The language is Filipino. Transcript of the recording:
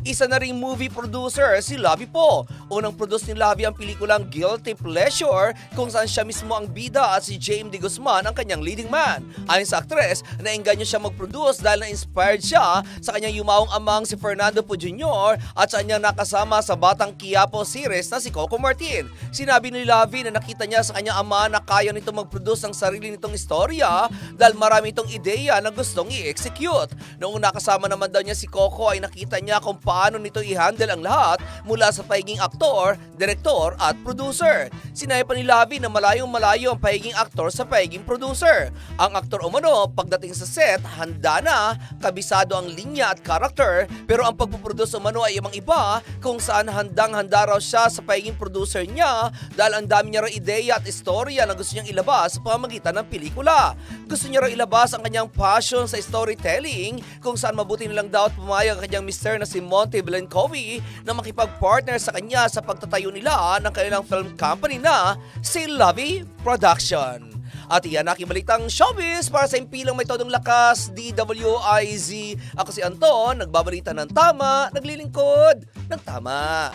Isa na ring movie producer si Lovie Po. Unang produce ni Lovie ang pelikulang Guilty Pleasure kung saan siya mismo ang bida at si James De Guzman ang kanyang leading man. Ayon sa aktres, naengganyo siya mag-produce dahil na-inspired siya sa kanyang yumaong amang si Fernando Po Jr. at sa kanyang nakasama sa Batang Quiapo series na si Coco Martin. Sinabi ni Lovie na nakita niya sa kanyang ama na kaya nito mag-produce ng sarili nitong istorya dahil marami itong ideya na gustong i-execute. Noong nakasama naman daw niya si Coco ay nakita niya kung paano nito i-handle ang lahat mula sa pagiging aktor, direktor at producer. Sinabi pa ni Lovie na malayong-malayo ang pagiging aktor sa pagiging producer. Ang aktor umano pagdating sa set, handa na, kabisado ang linya at karakter, pero ang pagpuproduce umano ay ibang-iba kung saan handang-handa raw siya sa pagiging producer niya dahil ang dami niya raw ideya at istorya na gusto niyang ilabas sa pamamagitan ng pelikula. Gusto niya raw ilabas ang kanyang passion sa storytelling kung saan mabuti nilang daw at pumayag ang kanyang mister na si Monty Blancovi na makipag-partner sa kanya sa pagtatayo nila ng kanilang film company na si Lovie Production. At iyan aking balitang showbiz para sa impilang may todong lakas, DWIZ. Ako si Anton, nagbabalita ng tama, naglilingkod ng tama.